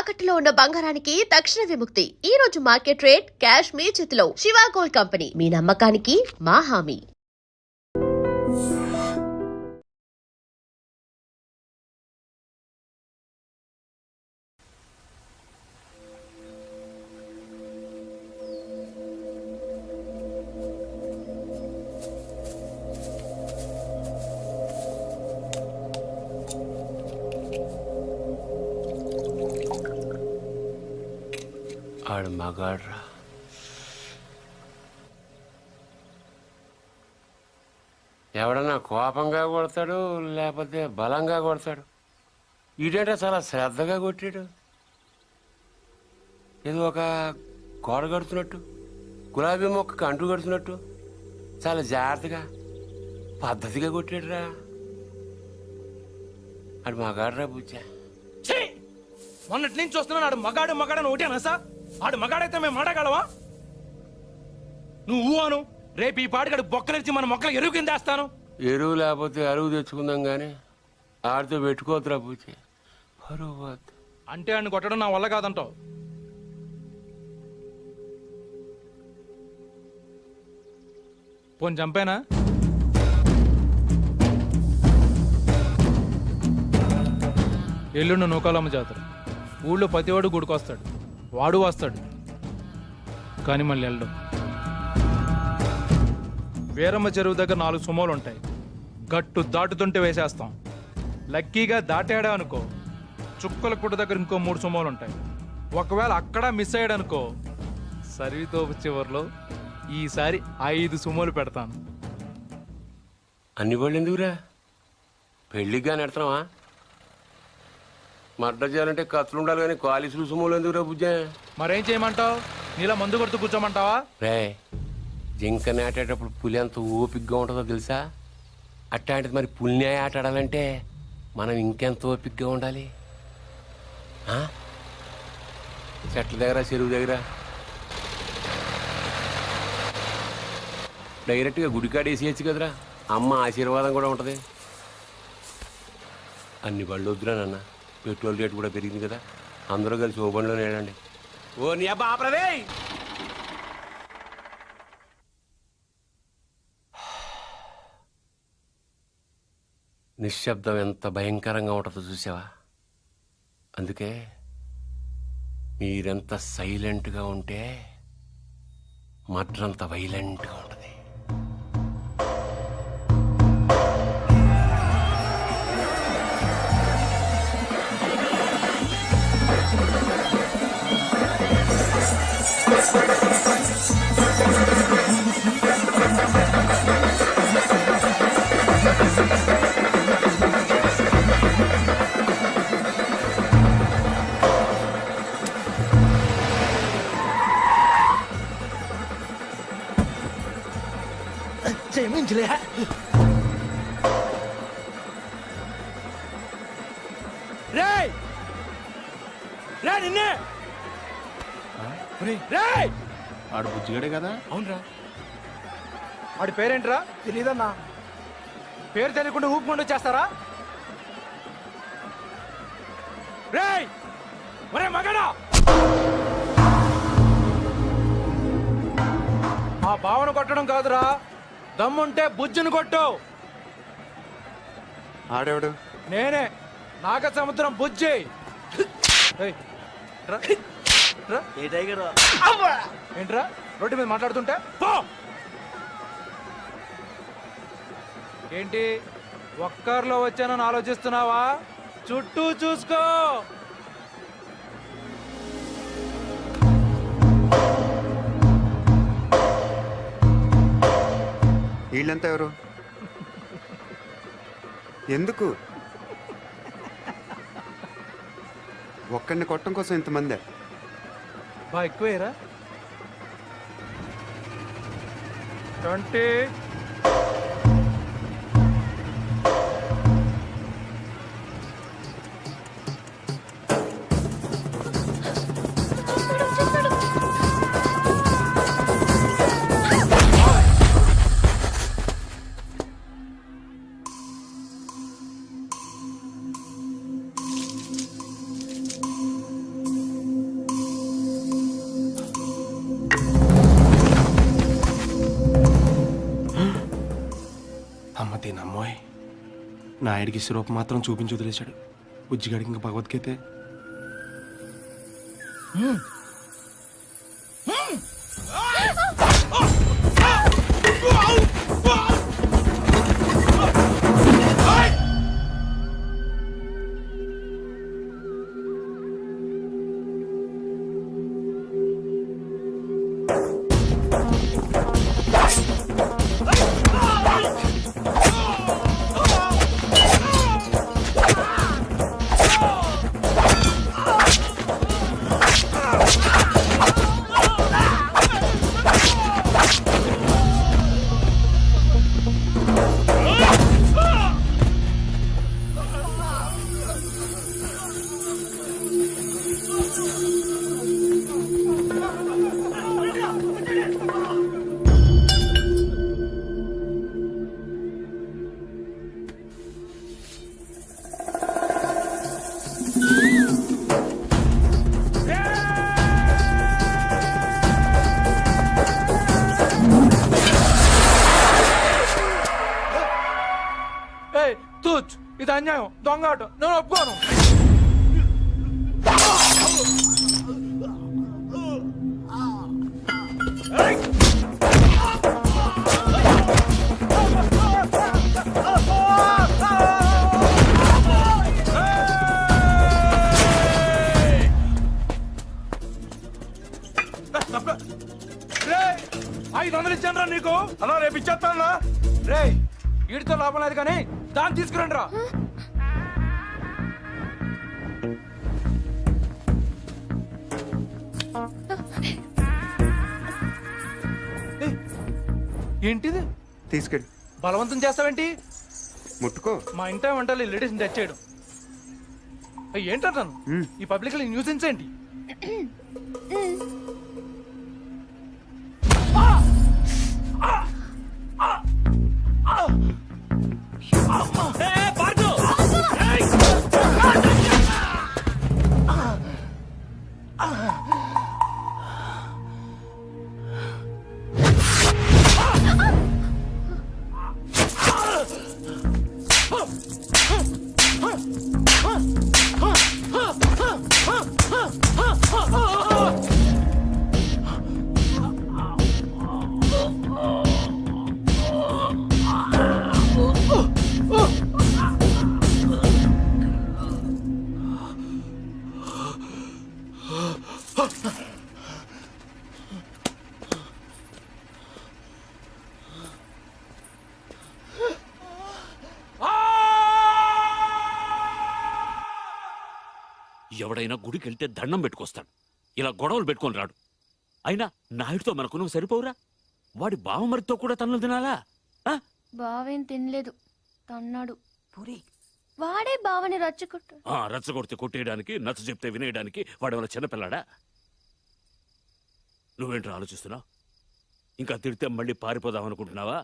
తాకట్టులో ఉన్న బంగారానికి తక్షణ విముక్తి. ఈ రోజు మార్కెట్ రేట్ క్యాష్ మీ చేతిలో. శివ గోల్డ్ కంపెనీ, మీ నమ్మకానికి మా హామీ. ఆడు మగాడ్రా. ఎవడన్నా కోపంగా కొడతాడు, లేకపోతే బలంగా కొడతాడు. ఈడేంటే చాలా శ్రద్ధగా కొట్టాడు. ఏదో ఒక గోడ కడుతున్నట్టు, గులాబీ మొక్కకు అంటు కడుతున్నట్టు చాలా జాగ్రత్తగా పద్ధతిగా కొట్టాడురా. ఆడు మగాడ్రా బుజ్జా. మొన్నటి నుంచి చూస్తున్నాను. ఆడు మగాడు మగాడని ఒకటేనా సార్? ఆడు మగాడైతే మేము మాడగలవా? నువ్వు అను, రేపు ఈ పాడిగాడు బొక్కలిచ్చి మన మొక్కలు ఎరువు కింద వేస్తాను. ఎరువు లేకపోతే అరువు తెచ్చుకుందాం కానీ ఆడితో పెట్టుకోతురా పూచి. పరువు అంటే ఆయన కొట్టడం నా వల్ల కాదంటావు. పోని చంపేనా? ఎల్లుండి నూకాలమ్మ జాతర. ఊళ్ళో ప్రతివాడు గుడికొస్తాడు, వాడు వస్తాడు, కానీ మళ్ళీ వెళ్ళడం. వీరమ్మ చెరువు దగ్గర 4 సుమోలు ఉంటాయి. గట్టు దాటుతుంటే వేసేస్తాం. లక్కీగా దాటాడా అనుకో, చుక్కల కుట్ట దగ్గర ఇంకో 3 సుమోలు ఉంటాయి. ఒకవేళ అక్కడ మిస్ అయ్యాడనుకో, సర్వీతో చివరిలో ఈసారి 5 సుమోలు పెడతాను. అన్ని వాళ్ళు ఎందుకురా? పెళ్ళిగా నెడతావా? మడ్డ చేయాలంటే కత్తులు ఉండాలి కానీ కాలిసులు సుమోలు ఎందుకురా బుజ్జా? మరేం చేయమంటావు? నీలా మందు కొడుతూ కూర్చోమంటావా? రే, జింక నాటేటప్పుడు పులి ఎంత ఓపికగా ఉంటుందో తెలుసా? అట్లాంటిది మరి పులిని ఆట ఆడాలంటే మనం ఇంకెంత ఓపికగా ఉండాలి. చెట్ల దగ్గర, చెరువు దగ్గర డైరెక్ట్గా గుడికాడ వేసేయచ్చు కదరా. అమ్మ ఆశీర్వాదం కూడా ఉంటుంది. అన్ని బళ్ళు వద్దురా నాన్న, పెట్రోల్ రేటు కూడా పెరిగింది కదా. అందరూ కలిసి ఓ బండిలోనే వేయండి. ఓ నీ అబ్బా ఆపరదే. నిశ్శబ్దం ఎంత భయంకరంగా ఉంటుందో చూసావా? అందుకే మీరెంత సైలెంట్గా ఉంటే మడ్రంత వైలెంట్గా ఉంటుంది. ఆడు బుజ్జిగడే కదా? అవునరా. వాడి పేరేంట్రా? తెలీదన్నా. పేరు తెలియకుండా ఊపుకుండా వచ్చేస్తారా? రేయ్, ఒరే మగడా, ఆ బావను కొట్టడం కాదురా, దమ్ముంటే బుజ్జును కొట్టు. ఆడేవాడు? నేనే, నాగ సముద్రం బుజ్జి. ఏంట్రా రోడ్డు మీద మాట్లాడుతుంటే? పో. ఏంటి ఒక్కర్లో వచ్చానని ఆలోచిస్తున్నావా? చుట్టూ చూసుకో. వీళ్ళంతా ఎవరు? ఎందుకు ఒక్కడిని కొట్టడం కోసం ఇంతమంది? బా ఎక్కువేరా. 20. దీనమ్మోయ్ నాయుడికి సిరూప్ మాత్రం చూపించి వదిలేశాడు. బుజ్జిగాడికి ఇంకా భగవద్గీతే. ఏయ్ తూచ్, ఇది అన్యాయం, దొంగ ఆట, నేను ఒప్పుకోను. రేయ్, 500 ఇచ్చాను రా నీకు. అలా రేపు ఇచ్చేస్తాను రే. వీడితో లాభం లేదు కానీ దాన్ని తీసుకురండి రా. ఏయ్, ఏంటిది? తీసుకెళ్ళి బలవంతం చేస్తావేంటి? ముట్టుకో. మా ఇంట వంటలు లేడీస్ టచ్ చేయడం ఏంటంటాను? ఈ పబ్లిక్ న్యూసెన్స్ ఏంటి? ఎవడైనా గుడికి వెళ్తే దండం పెట్టుకొస్తాడు, ఇలా గొడవలు పెట్టుకొని రాడు. అయినా నాయుడితో మనకు నువ్వు సరిపోవురా? వాడి బావమరితో కూడా తన్నులు తినాలా? బావేం తినలేదు, తన్నాడు. వాడే బావని రచ్చగొట్టు. రచ్చగొడితే కొట్టేయడానికి, నచ్చ చెప్తే వినేయడానికి వాడేమైనా చిన్నపిల్లాడా? నువ్వేంట్రా ఆలోచిస్తున్నావు? ఇంకా తిడితే మళ్ళీ పారిపోదాం అనుకుంటున్నావా?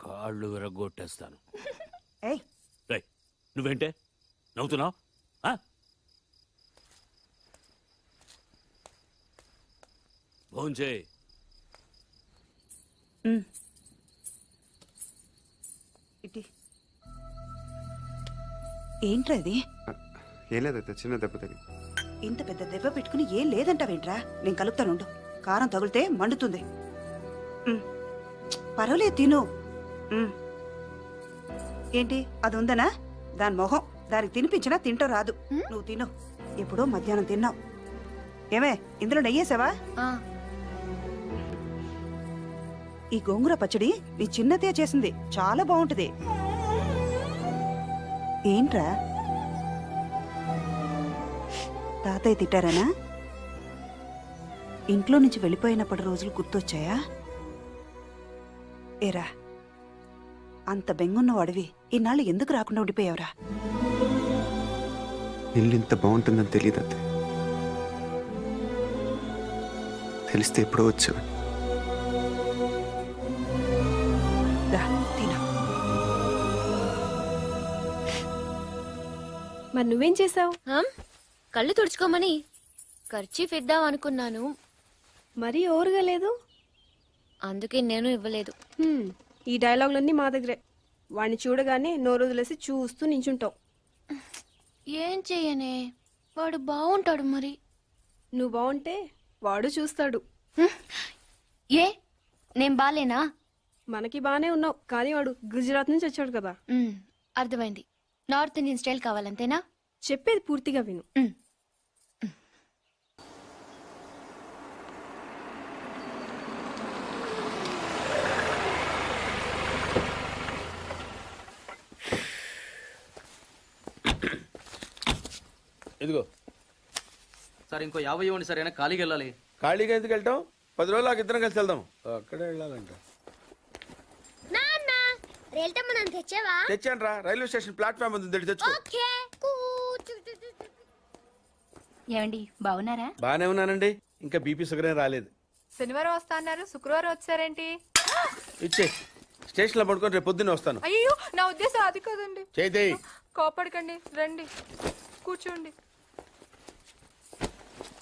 కాళ్ళు విరగొట్టేస్తాను. రేయ్, నువ్వేంటే నవ్వుతున్నావు? భోంచేయ్. ఏంట్రా ఇది? ఏం లేదైతే చిన్న దెబ్బ తగిలి. ఇంత పెద్ద దెబ్బ పెట్టుకుని ఏం లేదంటావేంట్రా? నేను కలుపుతానుండు. కారం తగిలితే మండుతుంది. పర్వాలేదు, తిను. ఏంటి అది ఉందనా? దాని మొహం దానికి తినిపించినా తింటూ రాదు. నువ్వు తిను. ఎప్పుడో మధ్యాహ్నం తిన్నావు. ఏమే, ఇందులో నెయ్యేసావా? ఈ గోంగూర పచ్చడి నీ చిన్నతే చేసింది, చాలా బాగుంటది. ఏంట్రా, తాతయ్య తిట్టారనా? ఇంట్లో నుంచి వెళ్ళిపోయినప్పటి రోజులు గుర్తొచ్చాయా? ఏరా, అంత బెంగున్నవాడివి ఇన్నాళ్ళు ఎందుకు రాకుండా ఉండిపోయావురా? ఇల్లు ఇంత బాగుంటుందని తెలియదు అత్తే. తెలిస్తే ఎప్పుడో వచ్చావు. మరి నువ్వేం చేసావు? కళ్ళు తుడుచుకోమని ఖర్చీఫ్ ఇద్దాం అనుకున్నాను, మరీ ఓరుగా లేదు. అందుకే నేను ఇవ్వలేదు. ఈ డైలాగులన్నీ మా దగ్గరే. వాడిని చూడగానే నోరు వదిలేసి చూస్తూ నించుంటావు. ఏం చెయ్యనే, వాడు బాగుంటాడు మరి. నువ్వు బాగుంటే వాడు చూస్తాడు. ఏ నేను బాలేనా? మనకి బానే ఉన్నావు, కానీ వాడు గుజరాత్ నుంచి వచ్చాడు కదా. అర్థమైంది. నార్త్ ఇండియన్ స్టైల్ కావాలంతేనా? చెప్పేది పూర్తిగా విను. ఇదిగో సార్ ఇంకో 50 ఇవ్వండి సార్, అయినా ఖాళీకి వెళ్ళాలి. ఖాళీగా ఎందుకు వెళ్తాం? 10 రోజులు నాకు ఇద్దరం కలిసి వెళ్దాం. అక్కడే వెళ్ళాలంట. తెచ్చాను రా, రైల్వే స్టేషన్ ప్లాట్ఫామ్ ఉంది, తెచ్చుకో. ఏమండి బాగున్నారా? బానే ఉన్నానండి, ఇంకా బీపీ షుగర్ ఏం రాలేదు. శనివారం వస్తా అన్నారు, శుక్రవారం వచ్చారేంటి? ఇచ్చే స్టేషన్ లో పడుకొని రేపు పొద్దున్నే వస్తాను. అయ్యో నా ఉద్దేశం అది కాదండి. చేయి కోపడకండి, రండి కూర్చోండి.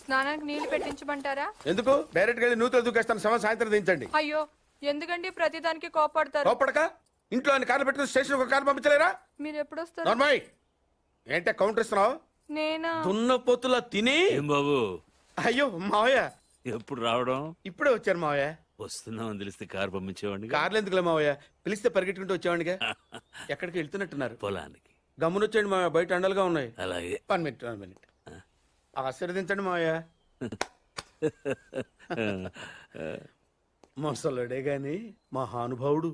స్నానానికి నీళ్లు పెట్టించమంటారా? ఎందుకు? డైరెక్ట్ గా వెళ్ళి నూతులు దూకేస్తాను, సాయంత్రం దించండి. అయ్యో ఎందుకండి ప్రతిదానికి కోపడతారు? లోపడక ఇంట్లో అన్ని కార్లు పెట్టుకుని స్టేషన్ ఒక కారు పంపించలేరా? మీరు ఎప్పుడు వస్తారు? నార్మల్ ఏంటే కౌంటర్ ఇస్తున్నావు? నేనా? దున్నపోతులా తిని. ఏం బాబు అయ్యో మావయ్య, ఎప్పుడు రావడం? ఇప్పుడే వచ్చాను మావయ్య. వస్తున్నామని తెలిస్తే కారు పంపించేవాడిని. కార్లు ఎందుకులే మావయ్య, పిలిస్తే పరిగెట్టుకుంటూ వచ్చేవాడిగా. ఎక్కడికి వెళ్తున్నట్టున్నారు? పొలానికి. గమ్మునొచ్చేయండి మావయ్య, బయట అండలుగా ఉన్నాయి. అలాగే. 1 మినిట్ ఆశీర్వదించండి మావయ్య. మొసలుడే గాని మహానుభావుడు.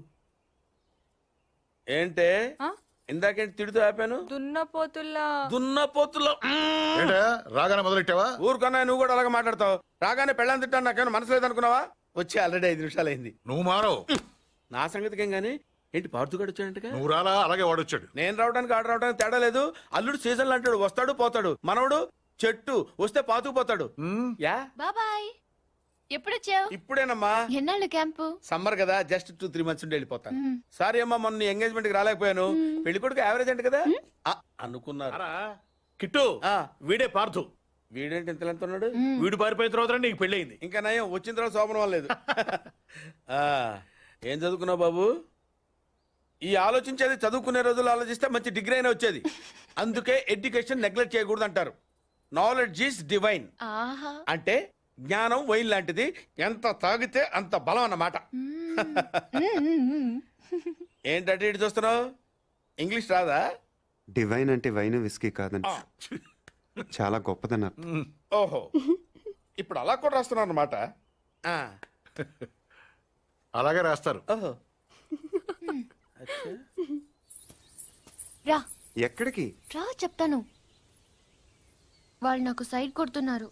ఏంటే ఇందాకేంటి తిడుతూ ఆపాను? దున్నపోతుల్లో రాగానే మొదలెట్టావా? ఊరుకన్నా నువ్వు కూడా అలాగే మాట్లాడతావు. రాగానే పెళ్ళని తిట్టాను, నాకేమైనా మనసు లేదనుకున్నావా? వచ్చి ఆల్రెడీ 5 నిమిషాలు అయింది. నువ్వు మారో. నా సంగతికి ఏం గానీ ఏంటి పార్తుగాడు వచ్చాడంటగా? నువ్వు రాలా, అలాగే వాడొచ్చాడు. నేను రావడానికి ఆడ రావడానికి తేడా లేదు. అల్లుడు సీజన్లు అంటాడు, వస్తాడు పోతాడు. మనవడు చెట్టు వస్తే పాతుకుపోతాడు. యా బాబాయ్, ఎప్పుడొచ్చావు? ఇప్పుడేనమ్మా. ఎన్నాళ్ళు క్యాంపు? సమ్మర్ కదా, జస్ట్ 2-3 మంత్స్ ఉండి వెళ్ళిపోతాను. సారీ అమ్మా, మొన్న ఎంగేజ్మెంట్ కి రాలేకపోయాను. పెళ్లి కొడుకు యావరేజ్ అంటే కదా అనుకున్నారు. కిట్టు, వీడే పార్థు. వీడేంటి ఇంత ఎంత ఉన్నాడు? వీడు పారిపోయిన తర్వాత నీకు పెళ్ళయింది. ఇంకా నయం, వచ్చిన తర్వాత శోభనం లేదు. ఏం చదువుకున్నావు బాబు? ఈ ఆలోచించేది చదువుకునే రోజులు ఆలోచిస్తే మంచి డిగ్రీ అయినా వచ్చేది. అందుకే ఎడ్యుకేషన్ నెగ్లెక్ట్ చేయకూడదు అంటారు. Knowledge is divine. అంటే జ్ఞానం వైన్ లాంటిది, ఎంత తాగితే అంత బలం అన్నమాట. ఏంటంటే ఇటు చూస్తున్నావు? ఇంగ్లీష్ రాదా? డివైన్ అంటే వైన్ విస్కీ కాదని, చాలా గొప్పదన్నారు. ఓహో, ఇప్పుడు అలా కూడా రాస్తున్నావు అన్నమాట. అలాగే రాస్తారు. ఓహో, రా ఎక్కడికి రా చెప్తాను. వాళ్ళు నాకు సైడ్ కొడుతున్నారు.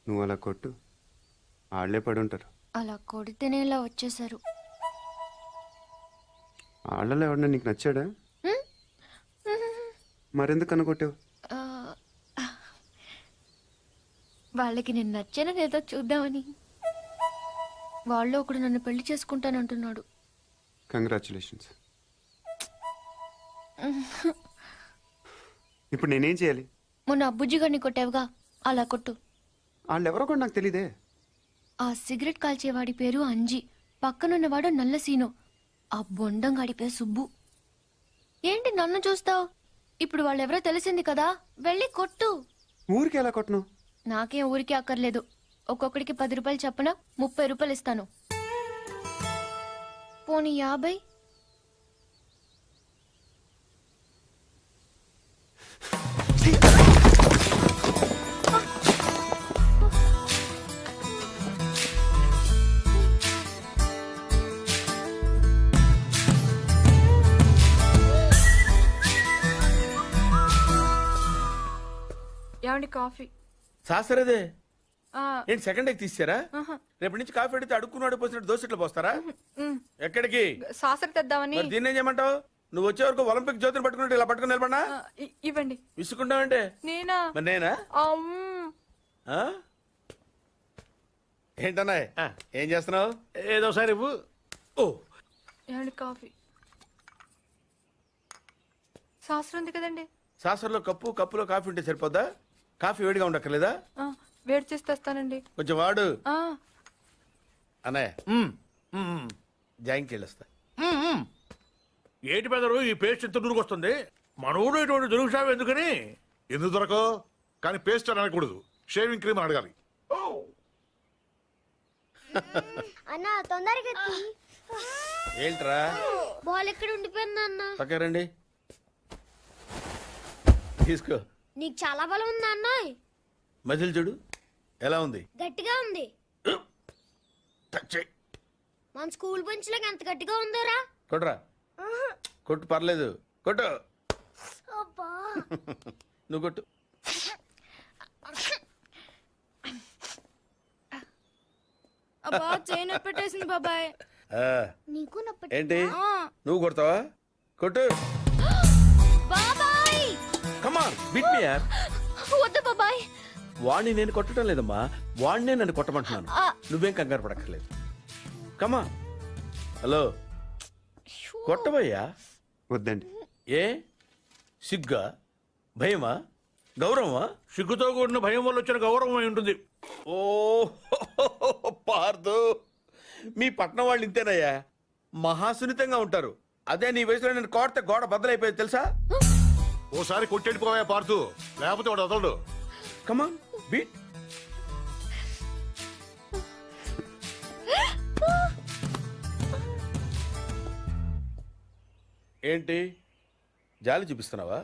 నువ్వు అలా కొట్టు, ఆళ్లే పడి ఉంటారు. అలా కొడితేనే ఇలా వచ్చేసారు. ఆళ్ళలో ఎవడన్నా నీకు నచ్చాడా? మరెందుకు అనుకొట్టావు? వాళ్ళకి నేను నచ్చానని ఏదో చూద్దామని. వాళ్ళు ఒకడు నన్ను పెళ్లి చేసుకుంటానంటున్నాడు. కంగ్రాచులేషన్స్. ఇప్పుడు నేనేం చేయాలి? మొన్న అబ్బుజ్జి గారిని కొట్టావుగా, అలా కొట్టు. వాళ్ళెవరో కూడా నాకు తెలీదే. ఆ సిగరెట్ కాల్చేవాడి పేరు అంజి, పక్కనున్నవాడు నల్ల సీను, ఆ బొండంగాడి పేరు సుబ్బు. ఏంటి నన్ను చూస్తావు? ఇప్పుడు వాళ్ళెవరో తెలిసింది కదా, వెళ్ళి కొట్టు. ఊరికి ఎలా కొట్టను? నాకేం ఊరికి అక్కర్లేదు. ఒక్కొక్కడికి 10 రూపాయలు చప్పున 30 రూపాయలు ఇస్తాను. పోనీ 50? ఏమండి కాఫీ? సాసరేదే ఏంటి సెకండ్ ఎగ్ తీసారా? రేపటి నుంచి కాఫీ అడిగితే అడుక్కున్నాడు పోసినట్టు దోశట్లు పోస్తారా? ఎక్కడికి? సాసర తెద్దామని. మరి దీన్ని ఏం చేయమంటావు? నువ్వు వచ్చే వరకు ఒలింపిక్ జ్యోతిని పట్టుకున్నట్టు ఇలా పట్టుకుని నిలబడినా ఇవ్వండి. విసుకుంటావంటే? నేనా? మరి నేనా? ఏంటన్నా ఏం చేస్తున్నావు? ఏదో సార్ ఇవ్వు. ఓ ఏమండి కాఫీ? సాసర ఉంది కదండి. సాసర్లో కప్పులో కాఫీ ఉంటే సరిపోద్దా? కాఫీ వేడిగా ఉండక్కర్లేదా? వేడి చేసి తెస్తానండి. కొంచెం వాడు అన్నయ్య జాయింట్కి వెళ్ళొస్తా. ఏంటి పెదరు ఈ పేస్ట్ ఇంత దూరుకొస్తుంది మన ఊళ్ళో ఇటువంటి దొరుకుతావు ఎందుకని? ఎందుకు దొరకవు? కానీ పేస్ట్ అని అనకూడదు, షేవింగ్ క్రీమ్ అని అడగాలి. అన్న తొందరగా ఏంట్రా బాల్ ఎక్కడ ఉండిపోయింది అన్న? పక్క రండి, తీసుకో. నీకు చాలా బలం ఉందా అన్న? మజిల్ చూడు ఎలా ఉంది. గట్టిగా ఉంది. టచ్ చెయ్. మన స్కూల్ బెంచ్ లాగా ఎంత గట్టిగా ఉందోరా? కొట్రా, కొట్టు, పర్లేదు, కొట్టు. అబ్బా నువ్వు కొట్టు. అబ్బా చైన్ పెట్టేసింది బాబాయ్. ఆ, నీకు నొప్పి ఏంటి నువ్వు కొడతావా? కొట్టు. బాబాయ్ కమాన్ బీట్ మీ యార్. వద్దు బాబాయ్. వాణ్ణి నేను కొట్టడం లేదమ్మా, వాణ్ణే నన్ను కొట్టమంటున్నాను. నువ్వేం కంగారు పడక్కర్లేదు. కమా. హలో, కొట్టబోయ్యా. వద్దండి. ఏ సిగ్గా, భయమా, గౌరవమా? సిగ్గుతో కూడిన భయం వల్ల వచ్చిన గౌరవం అయి ఉంటుంది. ఓ పార్దు, మీ పట్నం వాళ్ళు ఇంతేనయ్యా, మహాసున్నితంగా ఉంటారు. అదే నీ వయసులో నేను కోడితే గోడ బద్దలైపోయేది తెలుసా? ఓసారి కొట్టెళ్ళిపోయా పార్తు, లేకపోతే వాడు వదలడు. కమాన్ బీట్. ఏంటి జాలి చూపిస్తున్నావా?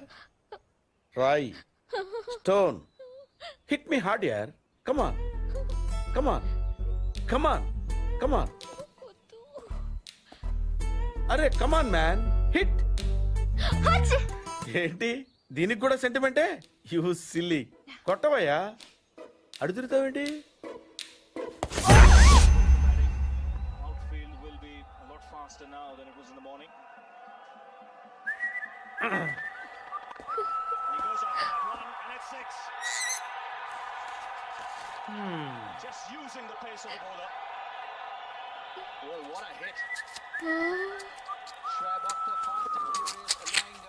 రాయ్, స్టోన్, హిట్ మీ హార్డ్ యార్. కమాన్ కమాన్ కమాన్ కమాన్. అరే కమాన్ మ్యాన్, హిట్. ఏంటి దీనికి కూడా సెంటిమెంటే? You silly. కొట్టవయ్యా, అడుగుతావేంటి? Just using the pace of the bowler. Oh, what a hit. Shab Akhtar fast and furious, allowing